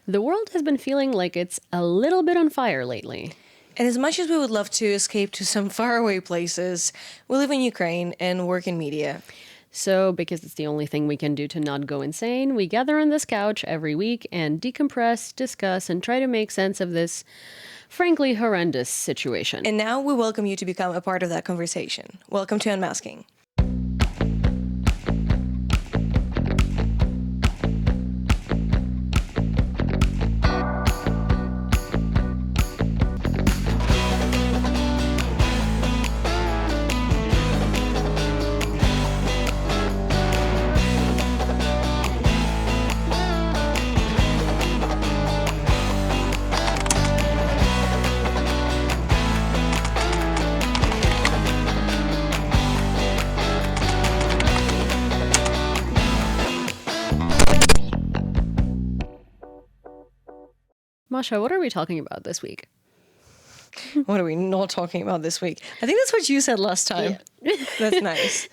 The world has been feeling like it's a little bit on fire lately. And as much as we would love to escape to some faraway places, we live in Ukraine and work in media. So, because it's the only thing we can do to not go insane, we gather on this couch every week and decompress, discuss, and try to make sense of this, frankly, horrendous situation. And now we welcome you to become a part of that conversation. Welcome to Unmasking. Masha, what are we talking about this week? What are we not talking about this week? I think that's what you said last time. Yeah. That's nice.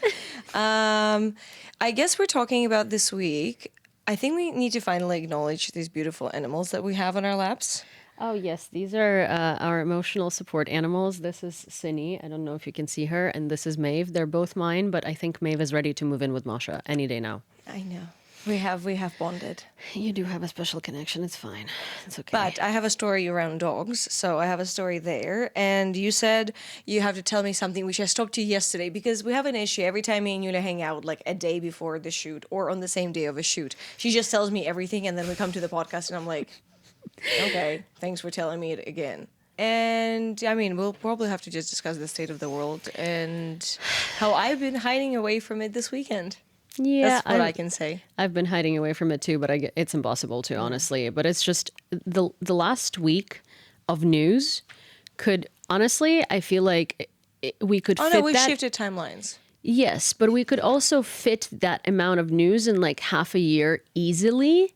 I guess we're talking about this week. I think we need to finally acknowledge these beautiful animals that we have on our laps. Oh, yes. These are our emotional support animals. This is Cindy. I don't know if you can see her. And this is Maeve. They're both mine, but I think Maeve is ready to move in with Masha any day now. I know. We have bonded. You do have a special connection. It's fine. It's okay. But I have a story around dogs, so I have a story there. And you said you have to tell me something, which I stopped you yesterday, because we have an issue every time me and Yulia hang out, like a day before the shoot or on the same day of a shoot. She just tells me everything, and then we come to the podcast, and I'm like, okay, thanks for telling me it again. And I mean, we'll probably have to just discuss the state of the world and how I've been hiding away from it this weekend. Yeah, that's what I can say. I've been hiding away from it too, but it's impossible to, honestly. But it's just the last week of news could, honestly, I feel like we could fit that. Oh no, we've shifted timelines. Yes, but we could also fit that amount of news in like half a year easily,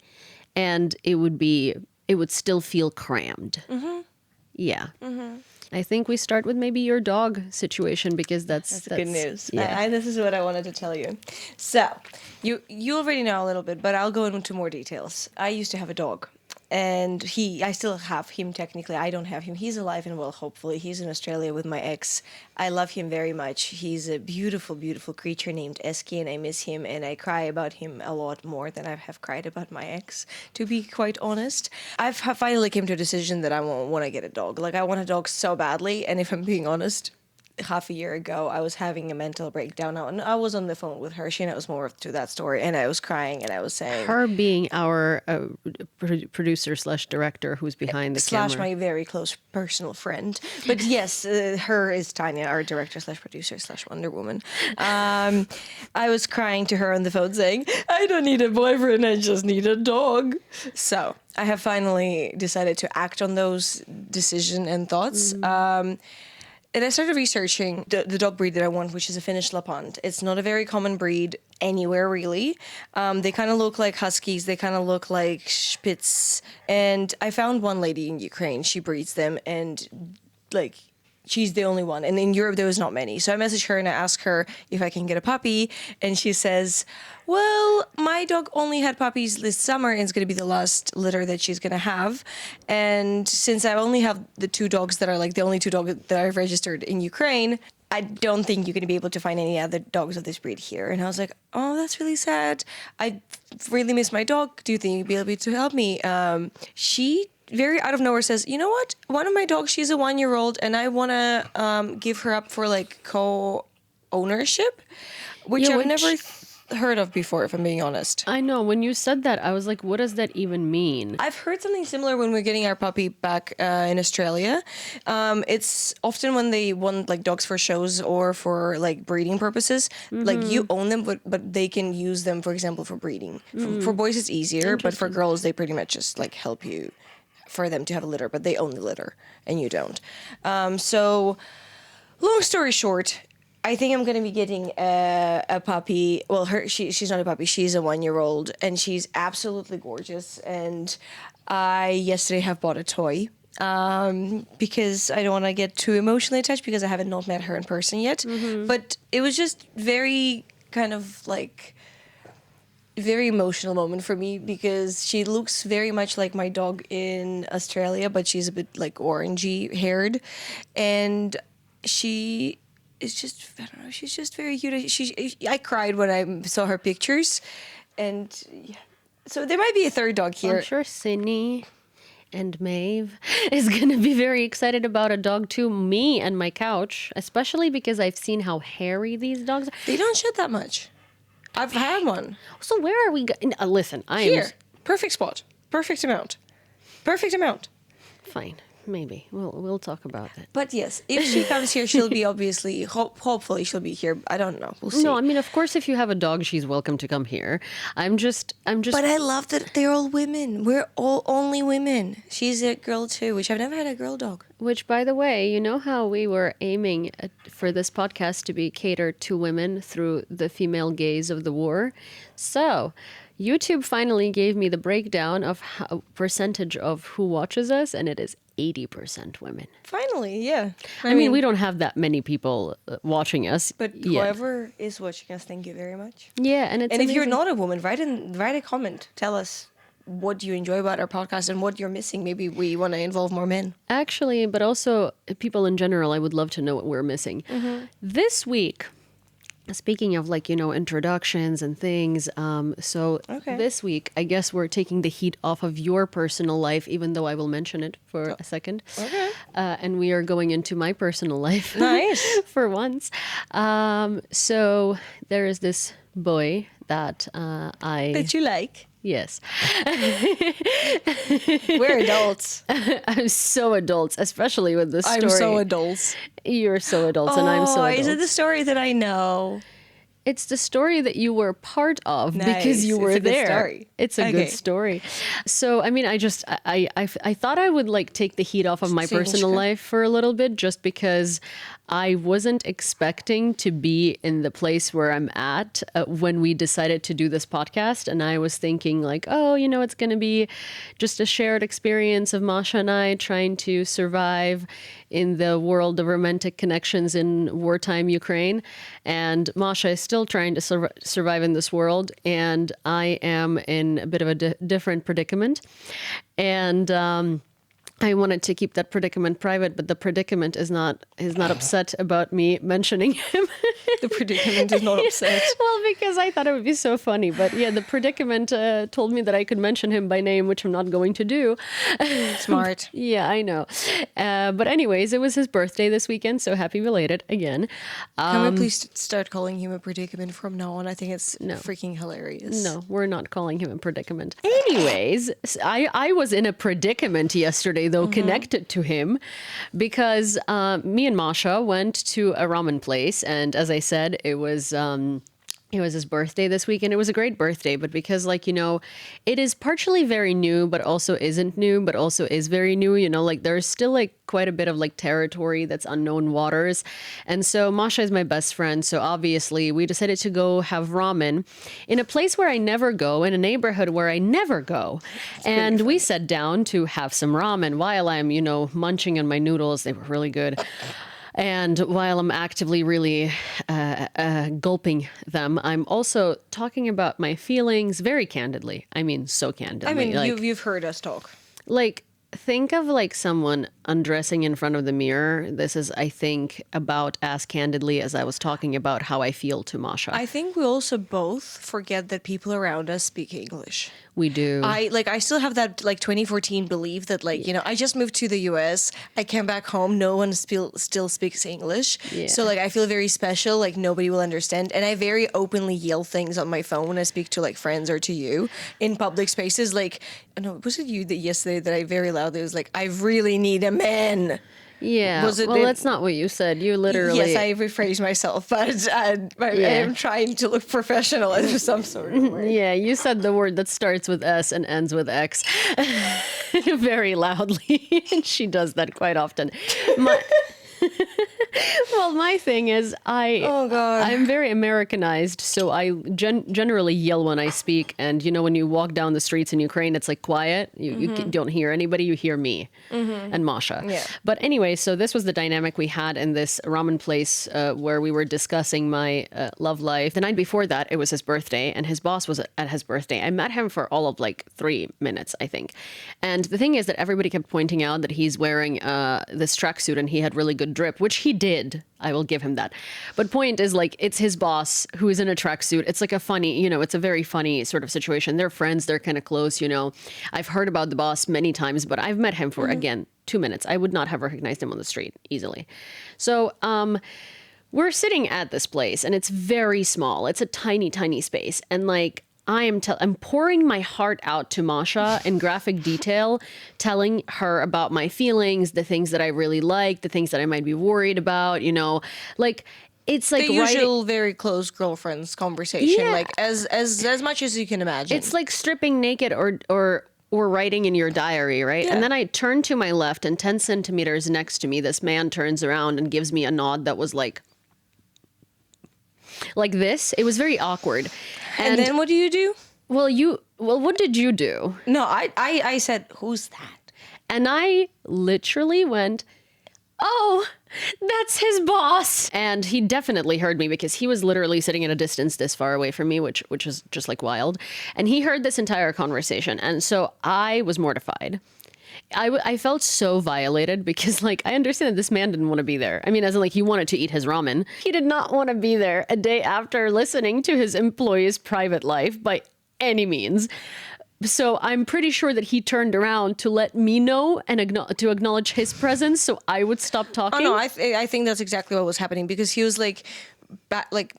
and it would still feel crammed. Mm-hmm. Yeah. Mm-hmm. I think we start with maybe your dog situation, because that's good news. Yeah. This is what I wanted to tell you. So you already know a little bit, but I'll go into more details. I used to have a dog, and I still have him technically. I don't have him. He's alive and well, hopefully. He's in Australia with my ex. I love him very much. He's a beautiful, beautiful creature named Eski, and I miss him, and I cry about him a lot more than I have cried about my ex, to be quite honest. I've finally came to a decision that I want to get a dog. Like, I want a dog so badly, and if I'm being honest, half a year ago, I was having a mental breakdown, and I was on the phone with her. She knows more to that story, and I was crying, and I was saying... Her being our producer / director who's behind the camera. / my very close personal friend. But yes, her is Tanya, our director / producer / Wonder Woman. I was crying to her on the phone saying, I don't need a boyfriend, I just need a dog. So I have finally decided to act on those decisions and thoughts. And I started researching the dog breed that I want, which is a Finnish Lapland. It's not a very common breed anywhere, really. They kind of look like Huskies. They kind of look like Spitz. And I found one lady in Ukraine. She breeds them, and like... she's the only one. And in Europe, there was not many. So I messaged her and I asked her if I can get a puppy. And she says, well, my dog only had puppies this summer, and it's going to be the last litter that she's going to have. And since I only have the two dogs that are like the only two dogs that I've registered in Ukraine, I don't think you're going to be able to find any other dogs of this breed here. And I was like, oh, that's really sad. I really miss my dog. Do you think you'd be able to help me? She very out of nowhere says, you know what? One of my dogs, she's a 1-year-old, and I want to give her up for like co-ownership, which I've never heard of before, if I'm being honest. I know. When you said that, I was like, what does that even mean? I've heard something similar when we're getting our puppy back in Australia. It's often when they want like dogs for shows or for like breeding purposes. Mm-hmm. Like you own them, but they can use them, for example, for breeding. Mm-hmm. For boys, it's easier, but for girls, they pretty much just like help you for them to have a litter, but they own the litter and you don't. So long story short, I think I'm going to be getting a puppy. Well, she's not a puppy. She's a 1-year-old, and she's absolutely gorgeous. And I yesterday have bought a toy because I don't want to get too emotionally attached because I haven't not met her in person yet. Mm-hmm. But it was just very kind of like very emotional moment for me because she looks very much like my dog in Australia, but she's a bit like orangey haired, and she is just, I don't know, she's just very cute. I cried when I saw her pictures, and yeah. So there might be a third dog here. I'm sure Sydney and Maeve is going to be very excited about a dog too. Me and my couch, especially because I've seen how hairy these dogs are. They don't shed that much. I've had one. So where are we going? Listen, Here. Perfect spot. Perfect amount. Perfect amount. Fine. Maybe. We'll talk about that. But yes, if she comes here, she'll be obviously, hopefully she'll be here. I don't know. We'll see. No, I mean, of course, if you have a dog, she's welcome to come here. I'm just. But I love that they're all women. We're all only women. She's a girl too, which I've never had a girl dog. Which, by the way, you know how we were aiming for this podcast to be catered to women through the female gaze of the war? So, YouTube finally gave me the breakdown of percentage of who watches us, and it is 80% women. Finally, yeah. I mean, we don't have that many people watching us. But whoever is watching us, thank you very much. Yeah, and it's if you're not a woman, write a comment. Tell us what you enjoy about our podcast and what you're missing. Maybe we want to involve more men. Actually, but also people in general, I would love to know what we're missing. Mm-hmm. This week, speaking of introductions and things, this week, I guess we're taking the heat off of your personal life, even though I will mention it for a second. Okay. And we are going into my personal life. Nice. For once. So there is this boy that that you like. Yes. We're adults. I'm so adults, especially with this story. I'm so adults. You're so adults, and I'm so adults. Is it the story that I know? It's the story that you were part of because you were it's a there. Good story. It's a good story. So, I mean, I thought I would take the heat off of my personal life for a little bit, just because I wasn't expecting to be in the place where I'm at when we decided to do this podcast. And I was thinking it's going to be just a shared experience of Masha and I trying to survive in the world of romantic connections in wartime Ukraine. And Masha is still trying to survive in this world. And I am in a bit of a different predicament. And I wanted to keep that predicament private, but the predicament is not upset about me mentioning him. The predicament is not upset. Well, because I thought it would be so funny. But yeah, the predicament told me that I could mention him by name, which I'm not going to do. Smart. Yeah, I know. But anyways, it was his birthday this weekend, so happy belated again. Can we please start calling him a predicament from now on? I think it's freaking hilarious. No, we're not calling him a predicament. Anyways, I was in a predicament yesterday, though, connected to him, because me and Masha went to a ramen place, and as I said, it was his birthday this week, and it was a great birthday, but because it is partially very new, but also isn't new, but also is very new, there's still quite a bit of territory that's unknown waters. And so Masha is my best friend. So obviously we decided to go have ramen in a place where I never go, in a neighborhood where I never go. And we sat down to have some ramen while I'm, munching on my noodles. They were really good. And while I'm actively really gulping them, I'm also talking about my feelings very candidly. I mean, so candidly. I mean, you've heard us talk. Think of someone undressing in front of the mirror. This is, I think, about as candidly as I was talking about how I feel to Masha. I think we also both forget that people around us speak English. We do. I still have that 2014 belief that I just moved to the US. I came back home. No one still speaks English. Yeah. So I feel very special. Nobody will understand. And I very openly yell things on my phone when I speak to friends or to you in public spaces. Was it you that yesterday that I very loudly was I really need a man. Yeah, that's not what you said. You literally... Yes, I rephrased myself, but I am trying to look professional in some sort of way. Yeah, you said the word that starts with S and ends with X very loudly, and she does that quite often. Well, my thing is, Oh, God. I'm very Americanized, so I generally yell when I speak. And when you walk down the streets in Ukraine, it's like quiet. You don't hear anybody. You hear me and Masha. Yeah. But anyway, so this was the dynamic we had in this ramen place where we were discussing my love life. The night before that, it was his birthday, and his boss was at his birthday. I met him for all of like 3 minutes, I think. And the thing is that everybody kept pointing out that he's wearing this tracksuit and he had really good drip, which he did. I will give him that. But point is, like, it's his boss who is in a tracksuit. It's like a funny, it's a very funny sort of situation. They're friends. They're kind of close, I've heard about the boss many times, but I've met him for, again, 2 minutes. I would not have recognized him on the street easily. So, we're sitting at this place and it's very small. It's a tiny, tiny space. And like, I'm pouring my heart out to Masha in graphic detail, telling her about my feelings, the things that I really like, the things that I might be worried about, like it's like the usual very close girlfriends conversation, like as much as you can imagine. It's like stripping naked or writing in your diary, right? Yeah. And then I turn to my left, and 10 centimeters next to me, this man turns around and gives me a nod that was like this. It was very awkward. And then what do you do? Well, what did you do? No, I said, who's that? And I literally went, oh, that's his boss. And he definitely heard me because he was literally sitting at a distance this far away from me, which is just like wild. And he heard this entire conversation. And so I was mortified. I felt so violated because, like, I understand that this man didn't want to be there. I mean, as in, like, he wanted to eat his ramen. He did not want to be there a day after listening to his employee's private life by any means. So I'm pretty sure that he turned around to let me know and to acknowledge his presence so I would stop talking. Oh, no, I think that's exactly what was happening because he was like,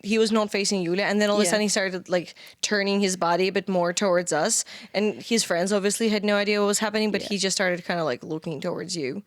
he was not facing Yulia, and then all of a sudden he started like turning his body a bit more towards us, and his friends obviously had no idea what was happening, but he just started kind of like looking towards you.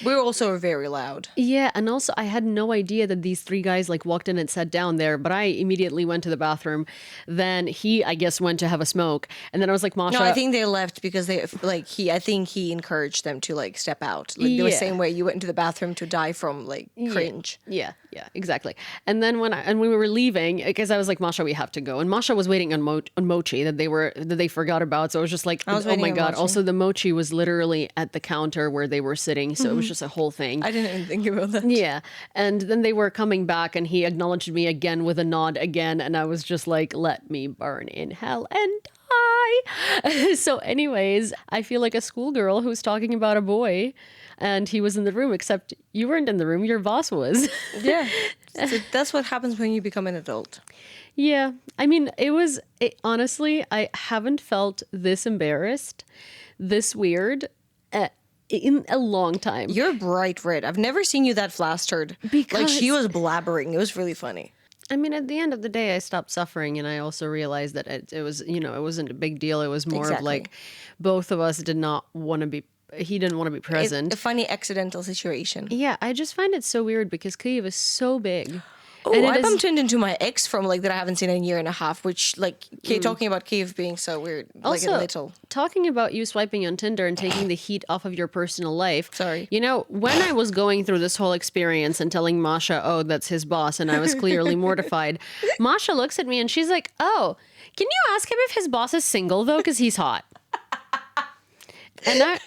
We were also very loud. Yeah, and also I had no idea that these 3 guys like walked in and sat down there, but I immediately went to the bathroom. Then he, I guess, went to have a smoke, and then I was like, Masha. No, I think they left because I think he encouraged them to like step out, like the same way you went into the bathroom to die from like cringe. Yeah, exactly. And then when we were leaving, because I was like, Masha, we have to go. And Masha was waiting on mochi that they forgot about. So I was just like, oh my God. Mochi. Also, the mochi was literally at the counter where they were sitting. So it was just a whole thing. I didn't even think about that. Yeah. And then they were coming back and he acknowledged me again with a nod again. And I was just like, let me burn in hell and die. So anyways, I feel like a schoolgirl who's talking about a boy. And he was in the room, except you weren't in the room. Your boss was. Yeah. So that's what happens when you become an adult. Yeah. I mean, honestly, I haven't felt this embarrassed, this weird in a long time. You're bright red. I've never seen you that flustered. Because like she was blabbering. It was really funny. I mean, at the end of the day, I stopped suffering, and I also realized that it was, it wasn't a big deal. It was more of like both of us did not want to be. He didn't want to be present. A funny accidental situation. Yeah, I just find it so weird because Kyiv is so big. Oh, I bumped into my ex from like that I haven't seen in a year and a half, which like talking about Kyiv being so weird, also, like a little. Talking about you swiping on Tinder and taking the heat off of your personal life. Sorry. When I was going through this whole experience and telling Masha, oh, that's his boss, and I was clearly mortified, Masha looks at me and she's like, oh, can you ask him if his boss is single though? Because he's hot. And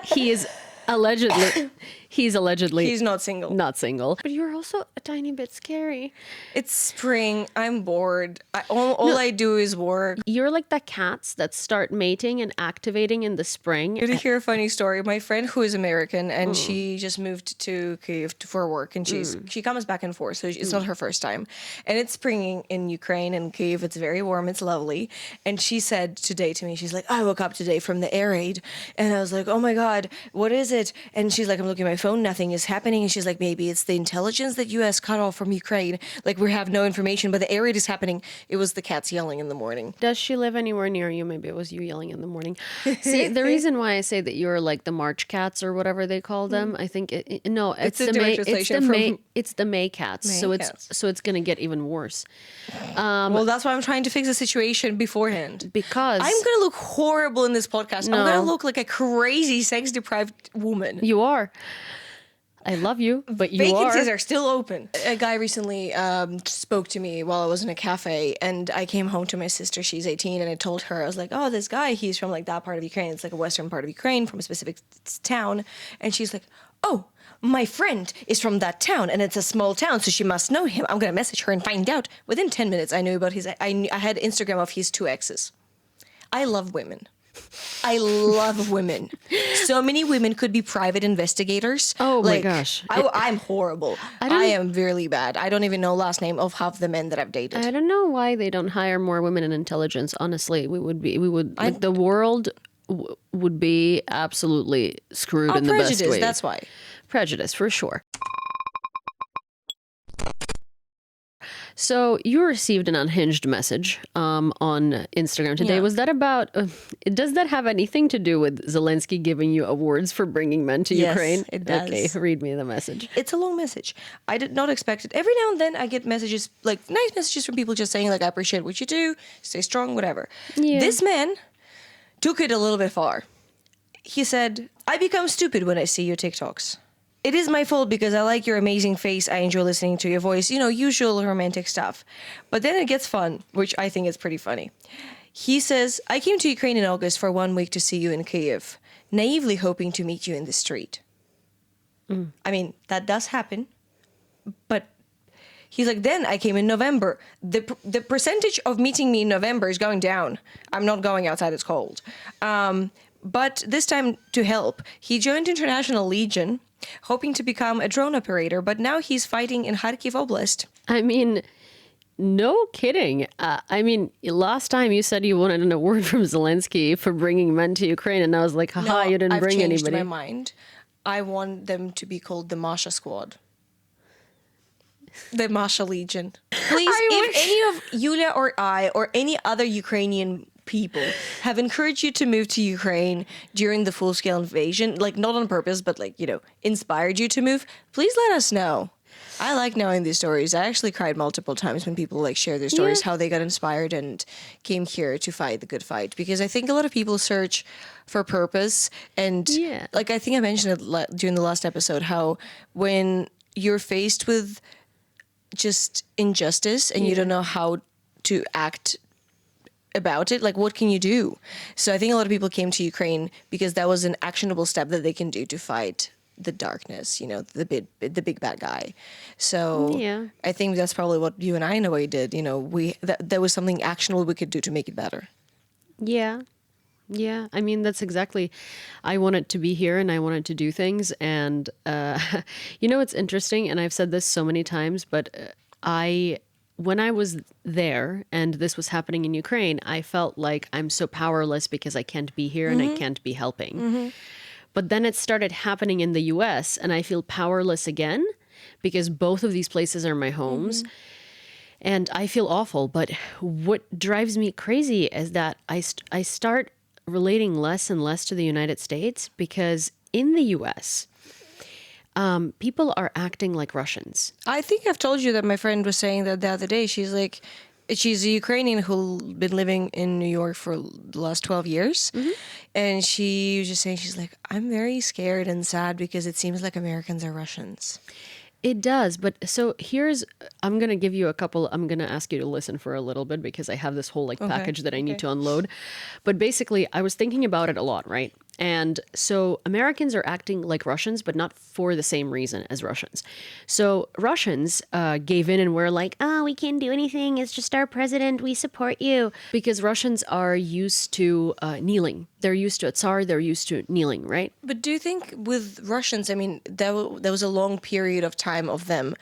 he's allegedly He's not single. Not single. But you're also a tiny bit scary. It's spring. I'm bored. All I do is work. You're like the cats that start mating and activating in the spring. Did you hear a funny story? My friend who is American and she just moved to Kyiv for work, and she comes back and forth, so it's not her first time. And it's spring in Ukraine and Kyiv. It's very warm. It's lovely. And she said today to me, she's like, I woke up today from the air raid, and I was like, oh my God, what is it? And she's like, I'm looking at my phone, nothing is happening. And she's like, maybe it's the intelligence that US cut off from Ukraine. Like, we have no information, but the area it is happening, it was the cats yelling in the morning. Does she live anywhere near you? Maybe it was you yelling in the morning. See, the reason why I say that you're like the March cats or whatever they call them, I think it's a the direct translation from it's the May cats. May cats. So it's gonna get even worse. Well, that's why I'm trying to fix the situation beforehand. Because I'm going to look horrible in this podcast. I'm going to look like a crazy sex-deprived woman. you are. I love you, but you Vacancies are. are still open. A guy recently spoke to me while I was in a cafe, and I came home to my sister. She's 18, and I told her, I was like, oh, this guy, he's from like that part of Ukraine. It's like a western part of Ukraine from a specific town. And she's like, oh, my friend is from that town, and it's a small town, so she must know him. I'm going to message her and find out. Within 10 minutes, I knew about I had Instagram of his 2 exes. I love women. I love women. So many women could be private investigators. Oh my gosh. I'm horrible. I am really bad. I don't even know last name of half the men that I've dated. I don't know why they don't hire more women in intelligence. Honestly, the world would be absolutely screwed in the best way. That's why. Prejudice, for sure. So you received an unhinged message on Instagram today. Yeah. Was that about, does that have anything to do with Zelensky giving you awards for bringing men to Ukraine? Yes, it does. Okay, read me the message. It's a long message. I did not expect it. Every now and then I get messages, like nice messages from people just saying like, I appreciate what you do, stay strong, whatever. Yeah. This man took it a little bit far. He said, I become stupid when I see your TikToks. It is my fault because I like your amazing face. I enjoy listening to your voice, usual romantic stuff. But then it gets fun, which I think is pretty funny. He says, I came to Ukraine in August for 1 week to see you in Kyiv, naively hoping to meet you in the street. I mean, that does happen. But he's like, then I came in November. The percentage of meeting me in November is going down. I'm not going outside, it's cold. But this time to help, he joined International Legion, hoping to become a drone operator, but now he's fighting in Kharkiv Oblast. I mean, no kidding. Last time you said you wanted an award from Zelensky for bringing men to Ukraine, and I was like, haha, you didn't bring anybody. I've changed my mind. I want them to be called the Masha Squad. The Masha Legion. Please, if any of Yulia or I or any other Ukrainian people have encouraged you to move to Ukraine during the full-scale invasion, like not on purpose, but like, inspired you to move, please let us know. I like knowing these stories. I actually cried multiple times when people like share their stories, how they got inspired and came here to fight the good fight. Because I think a lot of people search for purpose. And like, I think I mentioned it during the last episode, how when you're faced with just injustice and you don't know how to act about it, like what can you do? So I think a lot of people came to Ukraine because that was an actionable step that they can do to fight the darkness, the big bad guy. So I think that's probably what you and I in a way did. There was something actionable we could do to make it better. Yeah. I mean, that's exactly, I wanted to be here and I wanted to do things. And, it's interesting. And I've said this so many times, but when I was there and this was happening in Ukraine, I felt like I'm so powerless because I can't be here and I can't be helping. But then it started happening in the US and I feel powerless again because both of these places are my homes. And I feel awful. But what drives me crazy is that I start relating less and less to the United States because in the US, people are acting like Russians. I think I've told you that my friend was saying that the other day. She's a Ukrainian who's been living in New York for the last 12 years. And she was just saying, she's like, I'm very scared and sad because it seems like Americans are Russians. It does. But so I'm going to give you I'm going to ask you to listen for a little bit because I have this whole package that I need to unload. But basically, I was thinking about it a lot, right? And so Americans are acting like Russians, but not for the same reason as Russians. So Russians gave in and were like, oh, we can't do anything. It's just our president. We support you. Because Russians are used to kneeling. They're used to a tsar. They're used to kneeling, right? But do you think with Russians, I mean, there was a long period of time of them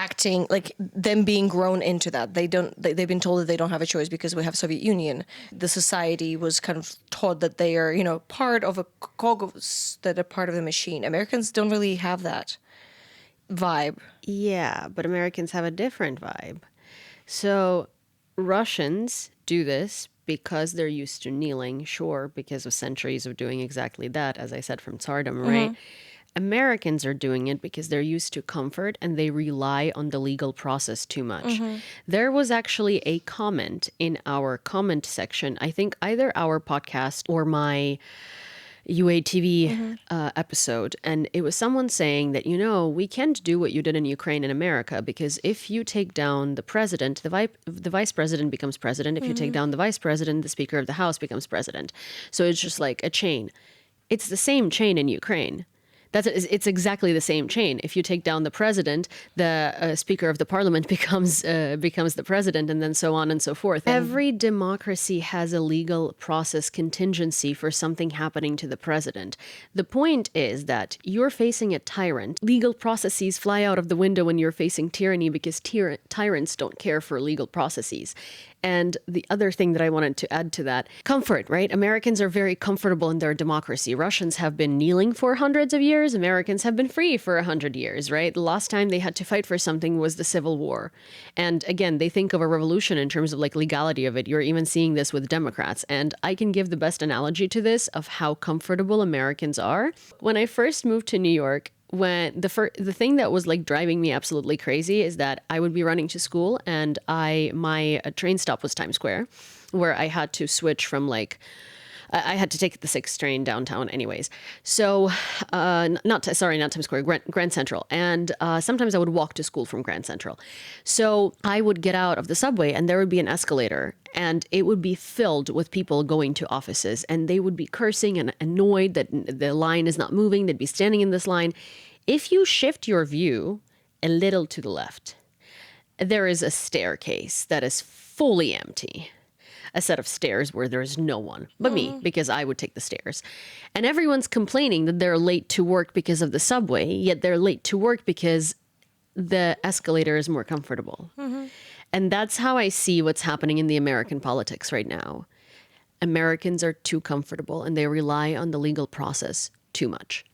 acting like them being grown into that. They've been told that they don't have a choice because we have Soviet Union. The society was kind of taught that they are, part of a cog, that are part of the machine. Americans don't really have that vibe. Yeah, but Americans have a different vibe. So Russians do this because they're used to kneeling, sure, because of centuries of doing exactly that, as I said, from Tsardom, right? Americans are doing it because they're used to comfort and they rely on the legal process too much. There was actually a comment in our comment section, I think either our podcast or my UATV episode, and it was someone saying that, we can't do what you did in Ukraine in America, because if you take down the president, the vice president becomes president. If you take down the vice president, the Speaker of the House becomes president. So it's just like a chain. It's the same chain in Ukraine. It's exactly the same chain. If you take down the president, the Speaker of the Parliament becomes the president, and then so on and so forth. Every democracy has a legal process contingency for something happening to the president. The point is that you're facing a tyrant. Legal processes fly out of the window when you're facing tyranny, because tyrants don't care for legal processes. And the other thing that I wanted to add to that, comfort, right? Americans are very comfortable in their democracy. Russians have been kneeling for hundreds of years. Americans have been free for 100 years, right? The last time they had to fight for something was the Civil War. And again, they think of a revolution in terms of like legality of it. You're even seeing this with Democrats. And I can give the best analogy to this of how comfortable Americans are. When I first moved to New York, when the thing that was like driving me absolutely crazy is that I would be running to school, and my train stop was Times Square, where I had to switch from I had to take the 6th train downtown anyways. So, not Times Square, Grand Central. And sometimes I would walk to school from Grand Central. So I would get out of the subway and there would be an escalator, and it would be filled with people going to offices, and they would be cursing and annoyed that the line is not moving. They'd be standing in this line. If you shift your view a little to the left, there is a staircase that is fully empty. A set of stairs where there's no one but me, because I would take the stairs. And everyone's complaining that they're late to work because of the subway, yet they're late to work because the escalator is more comfortable. And that's how I see what's happening in the American politics right now. Americans are too comfortable and they rely on the legal process too much.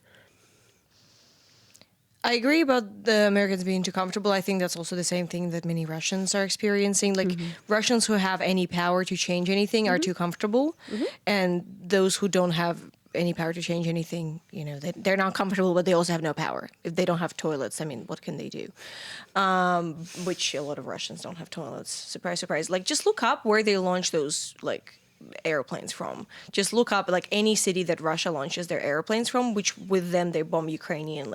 I agree about the Americans being too comfortable. I think that's also the same thing that many Russians are experiencing. Like Russians who have any power to change anything are too comfortable. And those who don't have any power to change anything, they're not comfortable, but they also have no power. If they don't have toilets, what can they do? Which a lot of Russians don't have toilets. Surprise, surprise. Like, just look up where they launch those, airplanes from. Just look up any city that Russia launches their airplanes from, which with them they bomb Ukrainian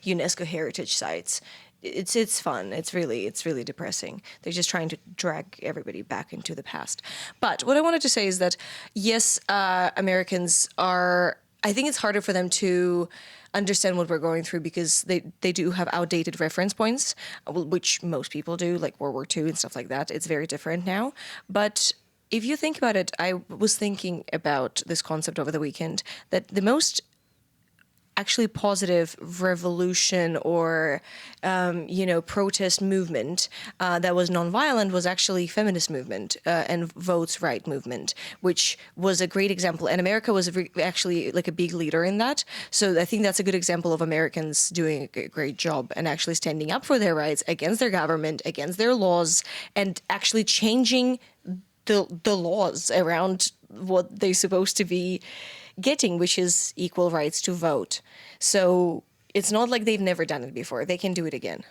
UNESCO heritage sites. It's fun. It's really depressing. They're just trying to drag everybody back into the past. But what I wanted to say is that yes, Americans are. I think it's harder for them to understand what we're going through because they do have outdated reference points, which most people do, like World War II and stuff like that. It's very different now, but if you think about it, I was thinking about this concept over the weekend, that the most actually positive revolution or, protest movement that was nonviolent was actually feminist movement and votes right movement, which was a great example. And America was actually a big leader in that. So I think that's a good example of Americans doing a great job and actually standing up for their rights against their government, against their laws, and actually changing the laws around what they're supposed to be getting, which is equal rights to vote. So it's not like they've never done it before. They can do it again.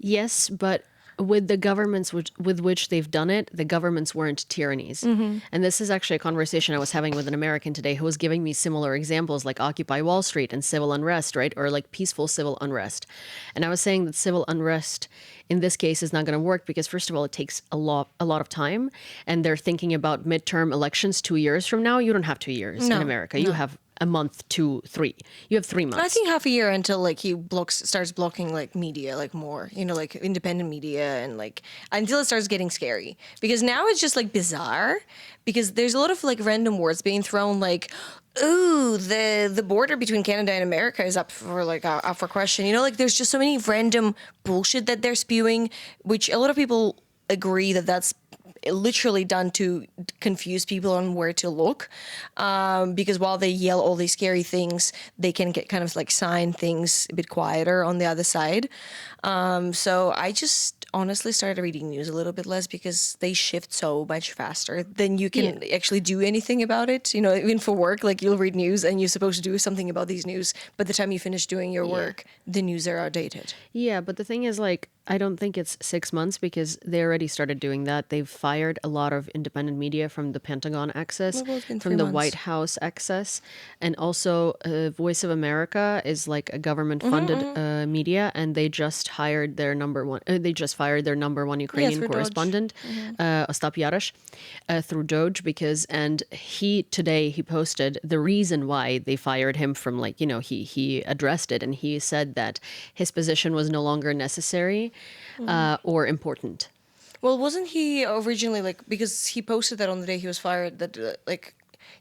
Yes, but with the governments with which they've done it, the governments weren't tyrannies. And this is actually a conversation I was having with an American today who was giving me similar examples like Occupy Wall Street and civil unrest, right? Or peaceful civil unrest. And I was saying that civil unrest in this case is not going to work because, first of all, it takes a lot of time. And they're thinking about midterm elections 2 years from now. You don't have 2 years in America. You have a month to 3. You have 3 months. I think half a year until like he starts blocking like media, like more, like independent media, and like until it starts getting scary. Because now it's just like bizarre, because there's a lot of like random words being thrown, like, ooh, the border between Canada and America is up for question. Like there's just so many random bullshit that they're spewing, which a lot of people agree that that's literally done to confuse people on where to look, because while they yell all these scary things, they can get kind of like sign things a bit quieter on the other side. So I just honestly started reading news a little bit less, because they shift so much faster than you can actually do anything about it. Even for work, like you'll read news and you're supposed to do something about these news. By the time you finish doing your work, the news are outdated. Yeah, but the thing is, like, I don't think it's 6 months, because they already started doing that. They've fired a lot of independent media from the Pentagon access, Well, it's been from 3 the months. White House access, and also Voice of America is like a government-funded media, and they just hired their number one. They just fired their number one Ukrainian through Doge. correspondent, Ostap Yarosh, through Doge, and today he posted the reason why they fired him from, like, he addressed it, and he said that his position was no longer necessary or important. Well, wasn't he originally like, because he posted that on the day he was fired, that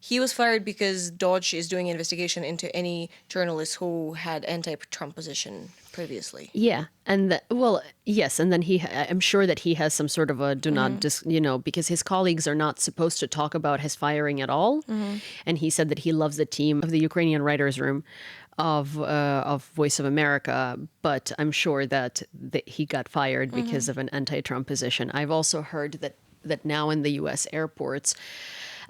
he was fired because Dodge is doing an investigation into any journalists who had anti-Trump position previously. Yeah, and yes, and then I'm sure that he has some sort of a do not because his colleagues are not supposed to talk about his firing at all, and he said that he loves the team of the Ukrainian writers' room of Voice of America, but I'm sure that he got fired because of an anti-Trump position. I've also heard that now in the U.S. airports,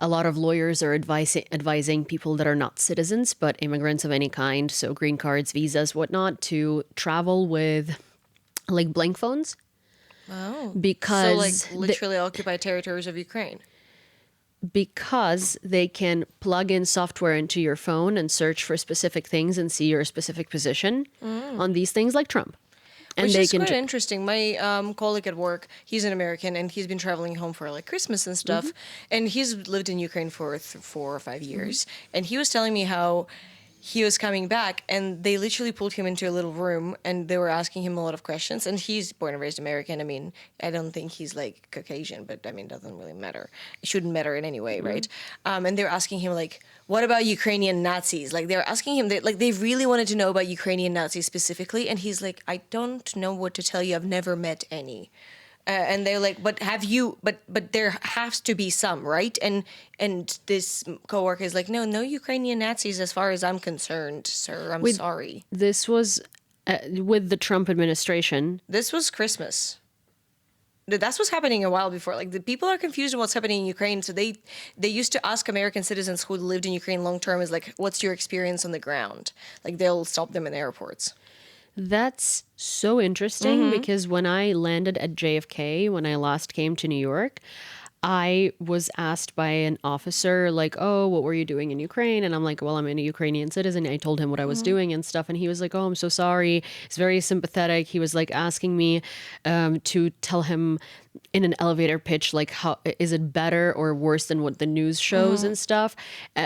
a lot of lawyers are advising people that are not citizens, but immigrants of any kind, so green cards, visas, whatnot, to travel with like blank phones. Oh. Because so like literally occupied territories of Ukraine. Because they can plug in software into your phone and search for specific things and see your specific position on these things, like Trump. And Which they is can quite interesting. My colleague at work, he's an American, and he's been traveling home for like Christmas and stuff. And he's lived in Ukraine for 4 or 5 years. And he was telling me how he was coming back, and they literally pulled him into a little room, and they were asking him a lot of questions. And he's born and raised American. I mean, I don't think he's like Caucasian, but I mean, it doesn't really matter. It shouldn't matter in any way, right? And they were asking him like, what about Ukrainian Nazis? Like, they were asking him, they really wanted to know about Ukrainian Nazis specifically. And he's like, I don't know what to tell you. I've never met any. And they're like, but have you? But there has to be some, right? And this coworker is like, no Ukrainian Nazis, as far as I'm concerned, sir. I'm sorry. This was with the Trump administration. This was Christmas. That's what's happening a while before. Like, the people are confused on what's happening in Ukraine. So they used to ask American citizens who lived in Ukraine long term, is like, what's your experience on the ground? Like, they'll stop them in airports. That's so interesting, because when I landed at JFK, when I last came to New York, I was asked by an officer, like, oh, what were you doing in Ukraine? And I'm like, well, I'm a Ukrainian citizen. I told him what I was doing and stuff. And he was like, oh, I'm so sorry. He's very sympathetic. He was like asking me to tell him in an elevator pitch, like, how is it better or worse than what the news shows and stuff.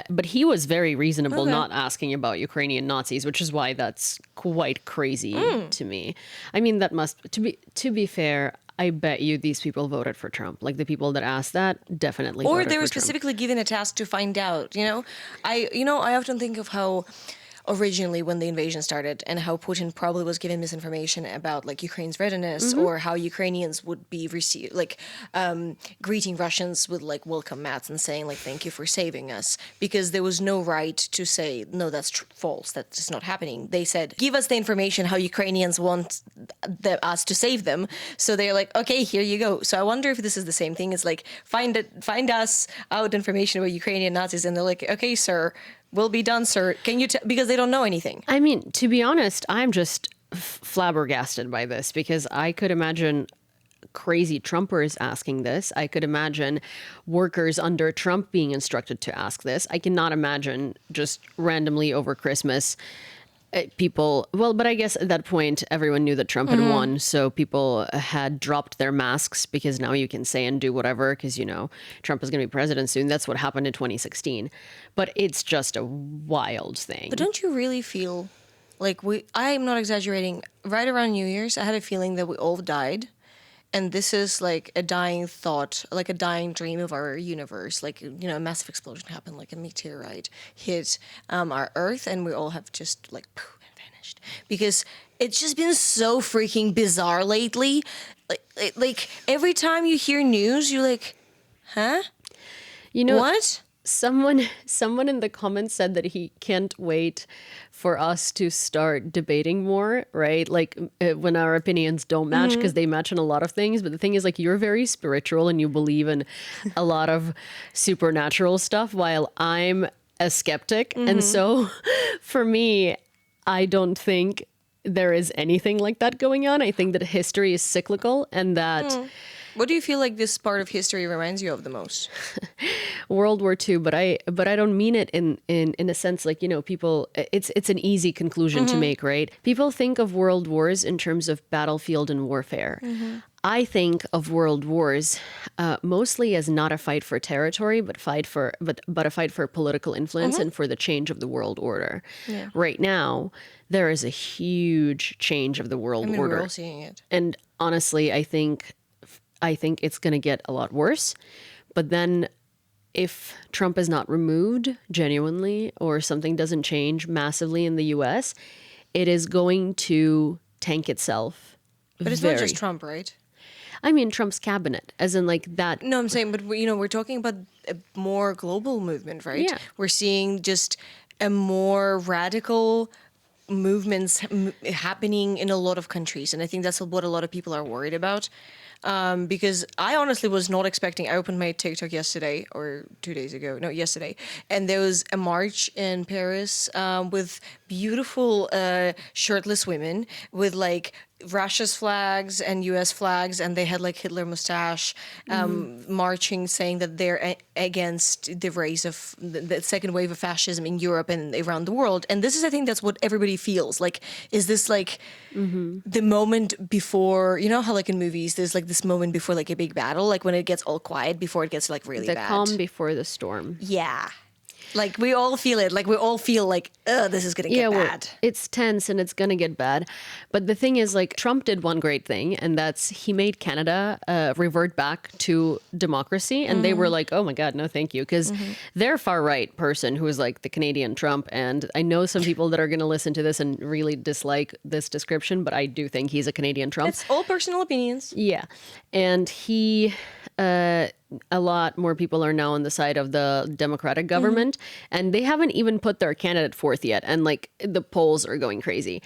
But he was very reasonable, not asking about Ukrainian Nazis, which is why that's quite crazy to me. I mean, that must, to be fair, I bet you these people voted for Trump. Like, the people that asked that definitely voted for Trump. Or they were specifically given a task to find out, I often think of how originally when the invasion started, and how Putin probably was given misinformation about like Ukraine's readiness, or how Ukrainians would be received, like greeting Russians with like welcome mats and saying like, thank you for saving us, because there was no right to say, no, that's false, that's just not happening. They said, give us the information how Ukrainians want us to save them. So they're like, okay, here you go. So I wonder if this is the same thing. It's like, find us out information about Ukrainian Nazis, and they're like, okay, sir, will be done, sir. Can you because they don't know anything. I mean, to be honest, I'm just flabbergasted by this, because I could imagine crazy Trumpers asking this. I could imagine workers under Trump being instructed to ask this. I cannot imagine just randomly over Christmas People, well, but I guess at that point, everyone knew that Trump had won. So people had dropped their masks because now you can say and do whatever because, Trump is going to be president soon. That's what happened in 2016. But it's just a wild thing. But don't you really feel like I'm not exaggerating, right around New Year's, I had a feeling that we all died. And this is like a dying thought, like a dying dream of our universe. Like, a massive explosion happened, like a meteorite hit our Earth, and we all have just like poof, and vanished. Because it's just been so freaking bizarre lately. Like every time you hear news, you're like, huh? What? Someone in the comments said that he can't wait for us to start debating more, right? Like when our opinions don't match, because they match on a lot of things. But the thing is, like, you're very spiritual and you believe in a lot of supernatural stuff, while I'm a skeptic. And so for me, I don't think there is anything like that going on. I think that history is cyclical and that... What do you feel like this part of history reminds you of the most? World War II, but I don't mean it in a sense like, people, it's an easy conclusion to make, right? People think of world wars in terms of battlefield and warfare. I think of world wars mostly as not a fight for territory, but a fight for political influence and for the change of the world order. Yeah. Right now, there is a huge change of the world order. We're all seeing it. And honestly, I think it's going to get a lot worse. But then if Trump is not removed genuinely or something doesn't change massively in the US, it is going to tank itself. But it's not just Trump, right? I mean, Trump's cabinet, as in like that. No, I'm saying, but we're talking about a more global movement, right? Yeah. We're seeing just a more radical movements happening in a lot of countries. And I think that's what a lot of people are worried about. Because I honestly was not expecting, I opened my TikTok yesterday or 2 days ago, no, yesterday. And there was a march in Paris with beautiful shirtless women with like Russia's flags and US flags, and they had like Hitler mustache marching, saying that they're against the rise of the second wave of fascism in Europe and around the world. And this is, I think that's what everybody feels like. Is this like the moment before, how like in movies there's like this moment before like a big battle, like when it gets all quiet before it gets like really bad. The calm before the storm. Yeah. Like we all feel it. Like we all feel like, this is going to get bad. It's tense and it's going to get bad. But the thing is, like, Trump did one great thing, and that's he made Canada revert back to democracy. And they were like, oh my God, no, thank you. Because they're far right person who is like the Canadian Trump. And I know some people that are going to listen to this and really dislike this description, but I do think he's a Canadian Trump. It's all personal opinions. Yeah. And he... a lot more people are now on the side of the Democratic government, and they haven't even put their candidate forth yet. And like the polls are going crazy.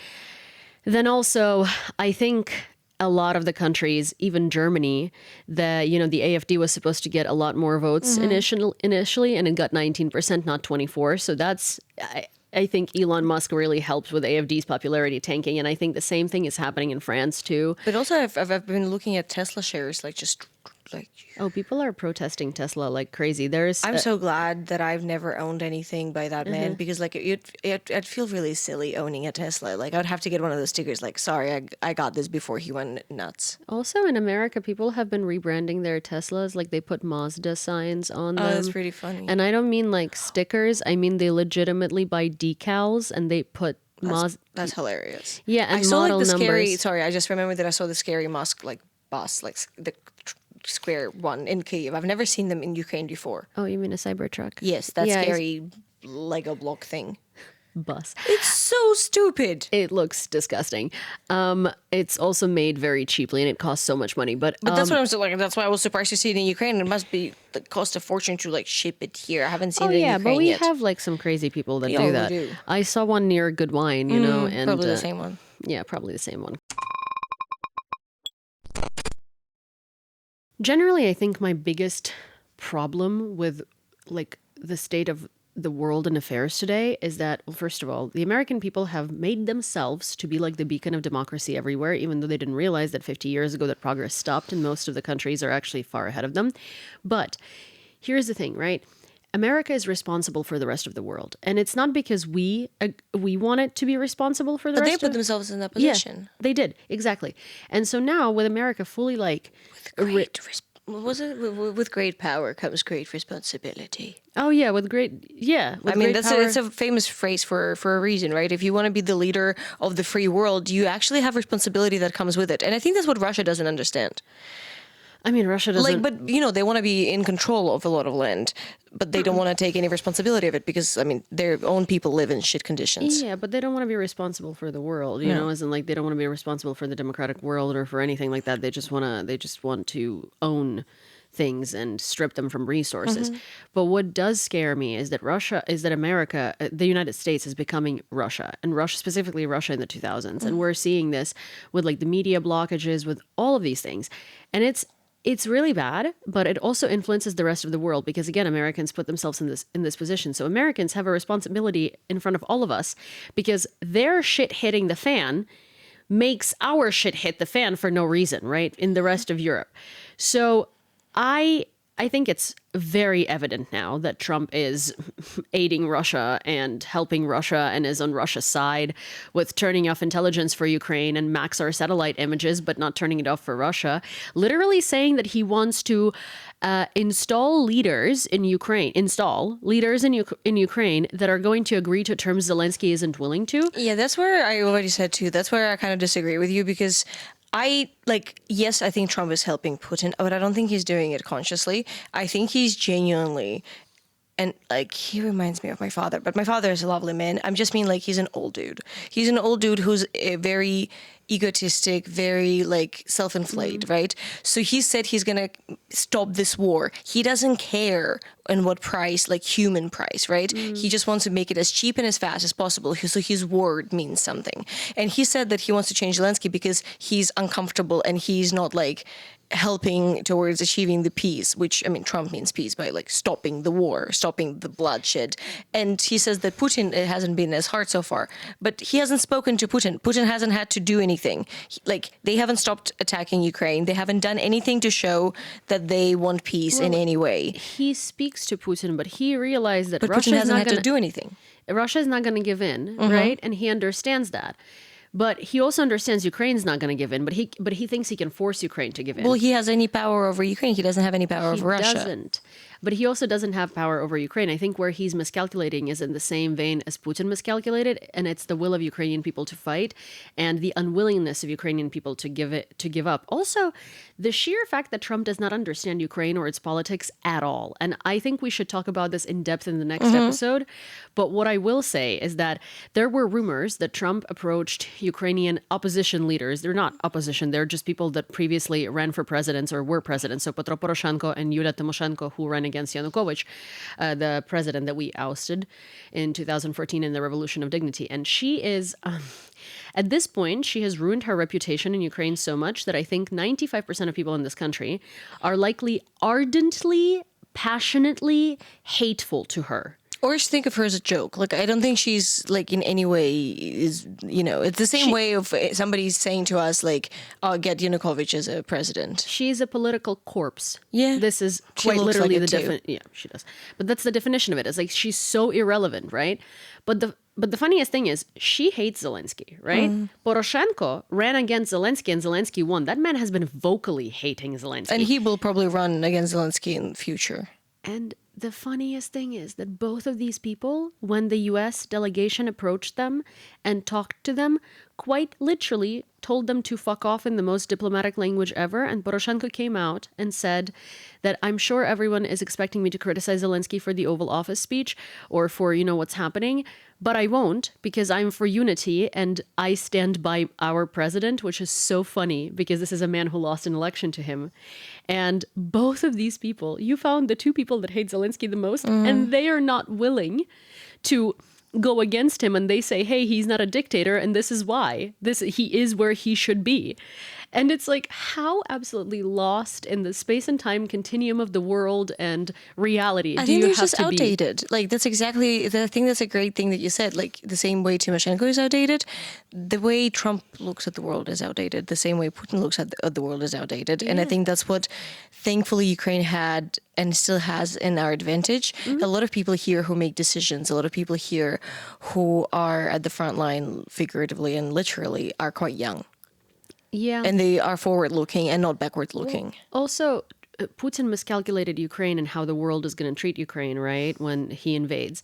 Then also, I think a lot of the countries, even Germany, the AfD was supposed to get a lot more votes initially, and it got 19%, not 24%. So that's, I think Elon Musk really helped with AfD's popularity tanking. And I think the same thing is happening in France too. But also I've been looking at Tesla shares, like just like... Oh, people are protesting Tesla like crazy. I'm so glad that I've never owned anything by that man, because like I'd feel really silly owning a Tesla. Like I'd have to get one of those stickers like, sorry, I got this before he went nuts. Also in America, people have been rebranding their Teslas. Like they put Mazda signs on them. Oh, that's pretty funny. And I don't mean like stickers. I mean they legitimately buy decals and they put That's hilarious. Yeah, and I saw model like the numbers. scary. Sorry, I just remembered that I saw the scary Musk like bus, like the square one in Kyiv. I've never seen them in Ukraine before. Oh, you mean a Cybertruck? Yes, that scary Lego block thing. Bus. It's so stupid. It looks disgusting. It's also made very cheaply and it costs so much money. But that's what I'm saying. Like, that's why I was surprised to see it in Ukraine. It must be cost a fortune to like ship it here. I haven't seen it in Ukraine but we yet. have like some crazy people that do that. Do. I saw one near Good Wine, and probably the same one. Yeah, probably the same one. Generally, I think my biggest problem with like the state of the world and affairs today is that, well, first of all, the American people have made themselves to be like the beacon of democracy everywhere, even though they didn't realize that 50 years ago that progress stopped and most of the countries are actually far ahead of them. But here's the thing, right? America is responsible for the rest of the world. And it's not because we want it to be responsible for the But rest they of put themselves in that position. Yeah, they did. Exactly. And so now with America fully like... With great power comes great responsibility. Oh, yeah, with great... Yeah. With I mean, great power, it's a famous phrase for a reason, right? If you want to be the leader of the free world, you actually have responsibility that comes with it. And I think that's what Russia doesn't understand. I mean, Russia doesn't... But, they want to be in control of a lot of land, but they don't want to take any responsibility of it because, I mean, their own people live in shit conditions. Yeah, but they don't want to be responsible for the world, you know, as in like they don't want to be responsible for the democratic world or for anything like that. They just want to own things and strip them from resources. But what does scare me is that America, the United States is becoming Russia, and Russia, specifically Russia in the 2000s. And we're seeing this with like the media blockages, with all of these things. And it's really bad, but it also influences the rest of the world because, again, Americans put themselves in this position. So Americans have a responsibility in front of all of us because their shit hitting the fan makes our shit hit the fan for no reason, right? In the rest of Europe. So I think it's very evident now that Trump is aiding Russia and helping Russia and is on Russia's side with turning off intelligence for Ukraine and Maxar satellite images, but not turning it off for Russia. Literally saying that he wants to install leaders in Ukraine that are going to agree to terms Zelensky isn't willing to. Yeah, that's where I already said too. That's where I kind of disagree with you because yes, I think Trump is helping Putin, but I don't think he's doing it consciously. I think he's genuinely, and like, he reminds me of my father, but my father is a lovely man. I'm just mean like he's an old dude. He's an old dude who's very egotistic, very like self-inflated, right? So he said he's gonna stop this war. He doesn't care in what price, like human price, right? He just wants to make it as cheap and as fast as possible. So his word means something. And he said that he wants to change Zelensky because he's uncomfortable and he's not like helping towards achieving the peace, which, I mean, Trump means peace by like stopping the war, stopping the bloodshed. And he says that Putin, it hasn't been as hard so far, but he hasn't spoken to Putin. Putin hasn't had to do anything. They haven't stopped attacking Ukraine. They haven't done anything to show that they want peace in any way. He speaks to Putin, but he realized that Putin hasn't had to do anything. Russia is not going to give in, right? And he understands that. But he also understands Ukraine's not going to give in, but he thinks he can force Ukraine to give in. Well, he has any power over Ukraine. He doesn't have any power over Russia. He doesn't. But he also doesn't have power over Ukraine. I think where he's miscalculating is in the same vein as Putin miscalculated, and it's the will of Ukrainian people to fight and the unwillingness of Ukrainian people to give up. Also, the sheer fact that Trump does not understand Ukraine or its politics at all. And I think we should talk about this in depth in the next episode. But what I will say is that there were rumors that Trump approached Ukrainian opposition leaders. They're not opposition. They're just people that previously ran for presidents or were presidents. So Petro Poroshenko and Yulia Tymoshenko, who ran against Yanukovych, the president that we ousted in 2014 in the Revolution of Dignity. And she is, at this point, she has ruined her reputation in Ukraine so much that I think 95% of people in this country are likely ardently, passionately hateful to her. Or just think of her as a joke. Like, I don't think she's, like, in any way is, it's the same way of somebody saying to us, like, oh, get Yanukovych as a president. She's a political corpse. Yeah. This is quite literally the definition. Yeah, she does. But that's the definition of it. It's like she's so irrelevant, right? But the funniest thing is she hates Zelensky, right? Poroshenko ran against Zelensky and Zelensky won. That man has been vocally hating Zelensky. And he will probably run against Zelensky in the future. And the funniest thing is that both of these people, when the U.S. delegation approached them and talked to them, quite literally told them to fuck off in the most diplomatic language ever. And Poroshenko came out and said that I'm sure everyone is expecting me to criticize Zelensky for the Oval Office speech or for, what's happening. But I won't, because I'm for unity and I stand by our president, which is so funny because this is a man who lost an election to him. And both of these people, you found the two people that hate Zelensky the most, and they are not willing to go against him, and they say, hey, he's not a dictator and this is why. He is where he should be. And it's like, how absolutely lost in the space and time continuum of the world and reality I do think you they're have just to be? outdated. Like that's exactly. I think that's a great thing that you said. Like the same way Timoshenko is outdated, the way Trump looks at the world is outdated. The same way Putin looks at the world is outdated. And I think that's what, thankfully, Ukraine had and still has in our advantage. A lot of people here who make decisions, a lot of people here who are at the front line, figuratively and literally, are quite young. Yeah. And they are forward looking and not backward looking. Also, Putin miscalculated Ukraine and how the world is going to treat Ukraine, right, when he invades.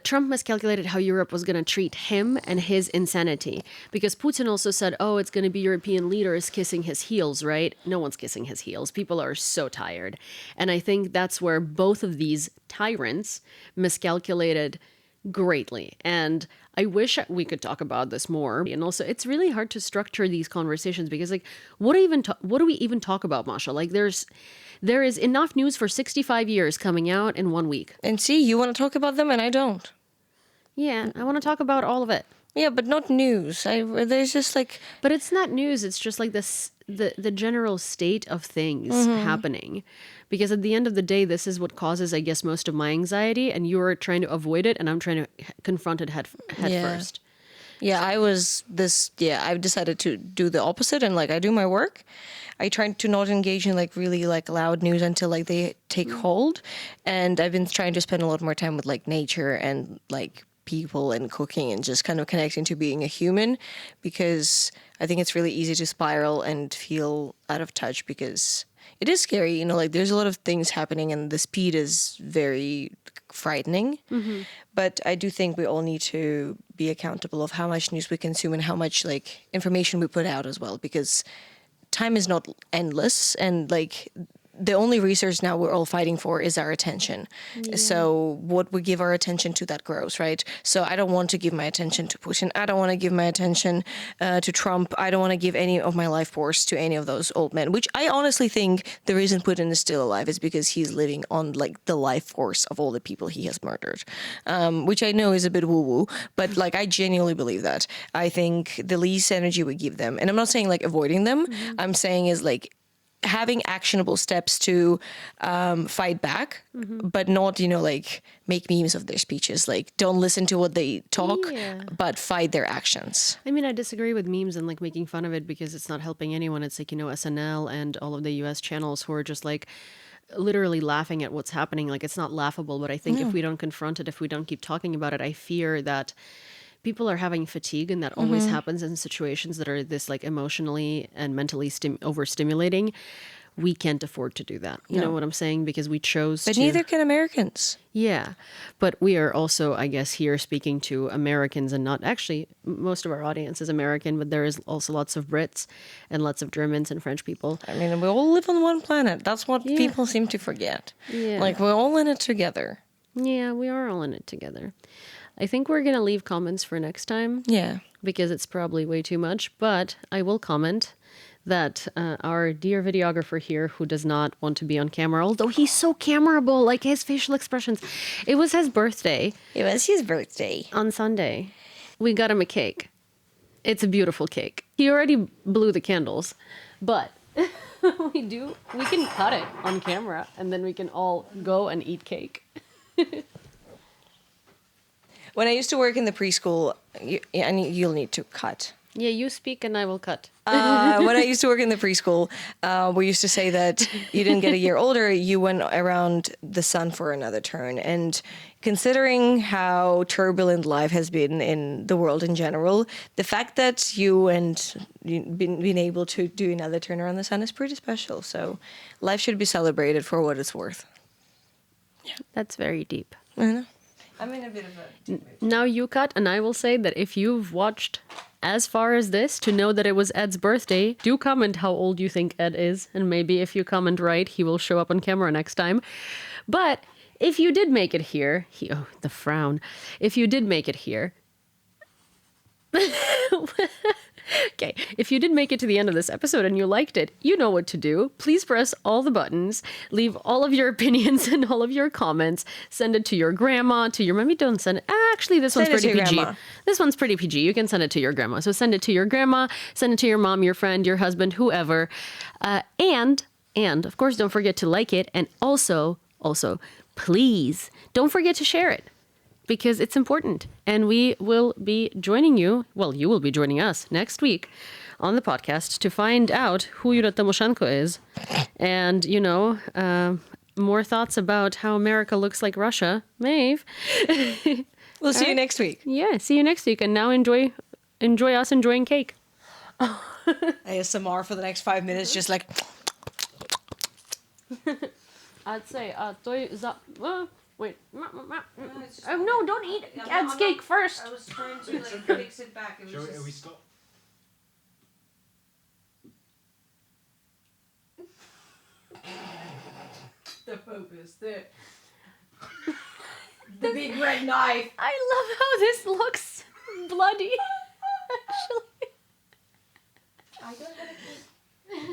Trump miscalculated how Europe was going to treat him and his insanity. Because Putin also said, oh, it's going to be European leaders kissing his heels, right? No one's kissing his heels. People are so tired. And I think that's where both of these tyrants miscalculated greatly. And I wish we could talk about this more. And also, it's really hard to structure these conversations because, like, what do we even talk about, Masha? Like, there is enough news for 65 years coming out in 1 week. And see, you want to talk about them and I don't. Yeah, I want to talk about all of it. Yeah, but not news. There's just like... But it's not news. It's just like the general state of things happening. Because at the end of the day, this is what causes, I guess, most of my anxiety. And you're trying to avoid it, and I'm trying to confront it head first. Yeah, I've decided to do the opposite and like I do my work. I try to not engage in like really like loud news until like they take hold. And I've been trying to spend a lot more time with like nature and like people and cooking and just kind of connecting to being a human, because I think it's really easy to spiral and feel out of touch because it is scary, you know, like there's a lot of things happening and the speed is very frightening. But I do think we all need to be accountable of how much news we consume and how much like information we put out as well, because time is not endless, and like the only resource now we're all fighting for is our attention. So what we give our attention to, that grows, right? So I don't want to give my attention to Putin. I don't want to give my attention to Trump. I don't want to give any of my life force to any of those old men, which I honestly think the reason Putin is still alive is because he's living on like the life force of all the people he has murdered, which I know is a bit woo-woo, but like I genuinely believe that. I think the least energy we give them, and I'm not saying like avoiding them, I'm saying is like having actionable steps to fight back, but not, you know, like make memes of their speeches. Like don't listen to what they talk, but fight their actions. I mean, I disagree with memes and like making fun of it because it's not helping anyone. It's like, you know, SNL and all of the US channels who are just like literally laughing at what's happening. Like it's not laughable, but I think if we don't confront it, if we don't keep talking about it, I fear that people are having fatigue, and that always happens in situations that are this like emotionally and mentally overstimulating. We can't afford to do that. You know what I'm saying? Because we chose But to. neither can Americans. Yeah. But we are also, I guess, here speaking to Americans, and not actually most of our audience is American, but there is also lots of Brits and lots of Germans and French people. I mean, we all live on one planet. That's what people seem to forget. Yeah. Like we're all in it together. Yeah, we are all in it together. I think we're going to leave comments for next time. Yeah. Because it's probably way too much. But I will comment that our dear videographer here, who does not want to be on camera, although he's so cameraable, like his facial expressions. It was his birthday. It was his birthday. On Sunday. We got him a cake. It's a beautiful cake. He already blew the candles. But we can cut it on camera, and then we can all go and eat cake. When I used to work in the preschool, and you'll need to cut. Yeah, you speak and I will cut. When I used to work in the preschool, we used to say that you didn't get a year older, you went around the sun for another turn. And considering how turbulent life has been in the world in general, the fact that you've been able to do another turn around the sun is pretty special. So life should be celebrated for what it's worth. Yeah, that's very deep. I know. I'm in a bit of a... Now you cut, and I will say that if you've watched as far as this to know that it was Ed's birthday, do comment how old you think Ed is, and maybe if you comment right, he will show up on camera next time. But if you did make it here, the frown. If you did make it here, Okay, if you did make it to the end of this episode and you liked it, you know what to do. Please press all the buttons, leave all of your opinions and all of your comments, send it to your grandma, to your mommy. Don't send it. Actually, this one's Send it pretty to your PG. grandma. This one's pretty PG. You can send it to your grandma. So send it to your grandma, send it to your mom, your friend, your husband, whoever. And of course, don't forget to like it. And also, please don't forget to share it, because it's important. And we will be joining you, well, you will be joining us next week on the podcast to find out who Yulia Tymoshenko is. And, more thoughts about how America looks like Russia. Maeve. We'll see you next week. Yeah, see you next week. And now enjoy us enjoying cake. ASMR for the next 5 minutes, just like... I'd say, wait. Oh, no, don't eat Cad's cake first. I was trying to fix it back. Are we stop? The focus, the big red knife. I love how this looks bloody. Actually. I don't want to